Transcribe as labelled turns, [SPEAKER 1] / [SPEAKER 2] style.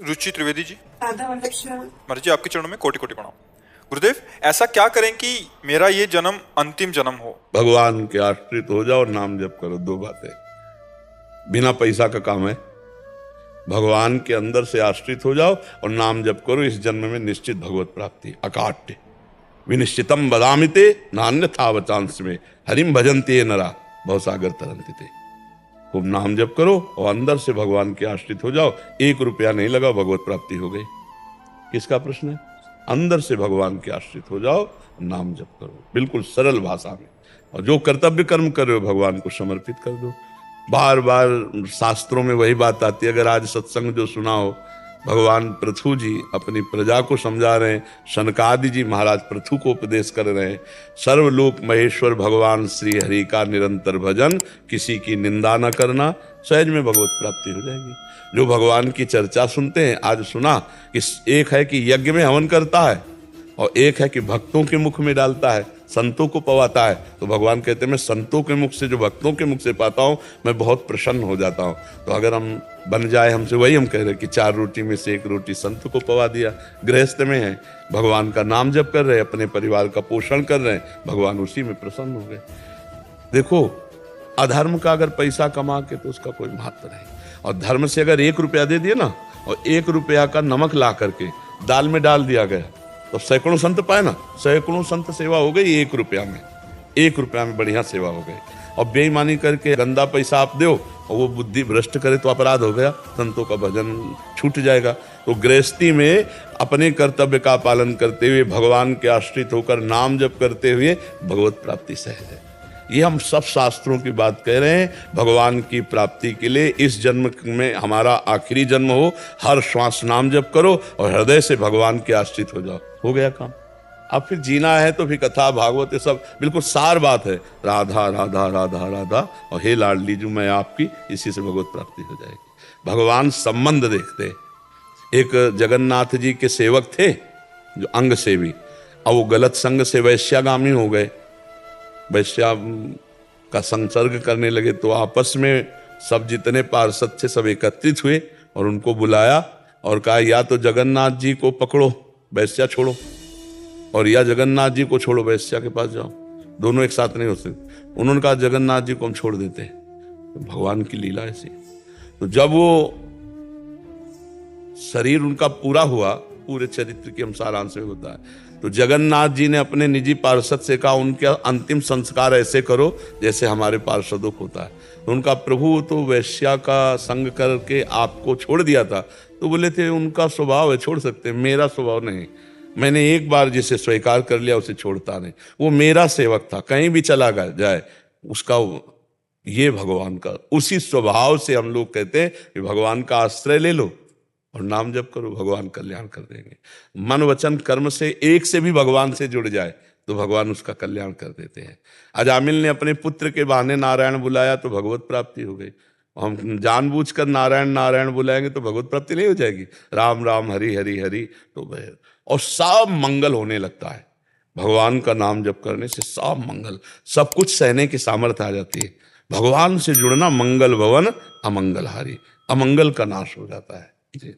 [SPEAKER 1] रुचि त्रिवेदी जी।
[SPEAKER 2] राधा वल्लभ
[SPEAKER 1] मर्जी आपके चरणों में कोटि कोटि प्रणाम। गुरुदेव, ऐसा क्या करें कि मेरा ये जन्म अंतिम जन्म हो?
[SPEAKER 3] भगवान के आश्रित हो जाओ, नाम जप करो। दो बातें, बिना पैसा का काम है। भगवान के अंदर से आश्रित हो जाओ और नाम जप करो। इस जन्म में निश्चित भगवत प्राप्ति। अकाट्य विनिश्चितम बदामिते नान्यथा वचांस में हरिम भजन्ते नरा भवसागर तरन्ति ते। खूब नाम जप करो और अंदर से भगवान के आश्रित हो जाओ। 1 रुपया नहीं लगा, भगवत प्राप्ति हो गई। किसका प्रश्न है? अंदर से भगवान के आश्रित हो जाओ, नाम जप करो, बिल्कुल सरल भाषा में। और जो कर्तव्य कर्म कर रहे हो भगवान को समर्पित कर दो। बार बार शास्त्रों में वही बात आती है। अगर आज सत्संग जो सुना हो, भगवान पृथु जी अपनी प्रजा को समझा रहे हैं, शनकादि जी महाराज पृथु को उपदेश कर रहे हैं। सर्वलोक महेश्वर भगवान श्री हरि का निरंतर भजन, किसी की निंदा न करना, सहज में भगवत प्राप्ति हो जाएगी। जो भगवान की चर्चा सुनते हैं, आज सुना कि एक है कि यज्ञ में हवन करता है और एक है कि भक्तों के मुख में डालता है, संतों को पवाता है। तो भगवान कहते हैं मैं संतों के मुख से, जो भक्तों के मुख से पाता हूं, मैं बहुत प्रसन्न हो जाता हूं। तो अगर हम बन जाए हमसे, वही हम कह रहे हैं कि 4 रोटी में से 1 रोटी संत को पवा दिया। गृहस्थ में है, भगवान का नाम जप कर रहे हैं, अपने परिवार का पोषण कर रहे हैं, भगवान उसी में प्रसन्न हो गए। देखो, अधर्म का अगर पैसा कमा के तो उसका कोई महत्व नहीं। और धर्म से अगर 1 रुपया दे दिए ना, और 1 रुपया का नमक ला करके दाल में डाल दिया गया, तो सैकड़ों संत पाए ना। सैकड़ों संत सेवा हो गई 1 रुपया में। 1 रुपया में बढ़िया सेवा हो गई। और बेईमानी करके गंदा पैसा आप दो और वो बुद्धि भ्रष्ट करे तो अपराध हो गया, संतों का भजन छूट जाएगा। तो गृहस्थी में अपने कर्तव्य का पालन करते हुए, भगवान के आश्रित होकर नाम जप करते हुए भगवत प्राप्ति सहज है। ये हम सब शास्त्रों की बात कह रहे हैं। भगवान की प्राप्ति के लिए इस जन्म में हमारा आखिरी जन्म हो, हर श्वास नाम जप करो और हृदय से भगवान के आश्रित हो जाओ, हो गया काम। अब फिर जीना है तो फिर कथा भागवत ये सब बिल्कुल सार बात है। राधा राधा राधा राधा और हे लाडली जो मैं आपकी, इसी से भगवत प्राप्ति हो जाएगी। भगवान संबंध देखते। एक जगन्नाथ जी के सेवक थे जो अंग सेवी, अब वो गलत संग से वैश्यागामी हो गए, वैश्या का संसर्ग करने लगे। तो आपस में सब जितने पार्षद थे सब एकत्रित हुए और उनको बुलाया और कहा या तो जगन्नाथ जी को पकड़ो, वैश्या छोड़ो, और या जगन्नाथ जी को छोड़ो, वैश्या के पास जाओ। दोनों एक साथ नहीं हो सकते। उन्होंने कहा जगन्नाथ जी को हम छोड़ देते हैं। तो भगवान की लीला ऐसी। तो जब वो शरीर उनका पूरा हुआ, पूरे चरित्र के हम सारांश में होता है, तो जगन्नाथ जी ने अपने निजी पार्षद से कहा उनके अंतिम संस्कार ऐसे करो जैसे हमारे पार्षदों को होता है। तो उनका प्रभु तो वैश्या का संग करके आपको छोड़ दिया था। तो बोले थे उनका स्वभाव है, छोड़ सकते हैं, मेरा स्वभाव नहीं। मैंने एक बार जिसे स्वीकार कर लिया उसे छोड़ता नहीं। वो मेरा सेवक था, कहीं भी चला जाए उसका, ये भगवान का उसी स्वभाव से हम लोग कहते हैं कि भगवान का आश्रय ले लो और नाम जप करो, भगवान कल्याण कर देंगे। मन वचन कर्म से एक से भी भगवान से जुड़ जाए तो भगवान उसका कल्याण कर देते हैं। अजामिल ने अपने पुत्र के बहाने नारायण बुलाया तो भगवत प्राप्ति हो गई। हम जानबूझकर नारायण नारायण बुलाएंगे तो भगवत प्राप्ति नहीं हो जाएगी। राम राम हरि हरि हरि तो और सब मंगल होने लगता है। भगवान का नाम जप करने से सब मंगल, सब कुछ सहने की सामर्थ्य आ जाती है। भगवान से जुड़ना मंगल भवन अमंगलहारी, अमंगल का नाश हो जाता है जी।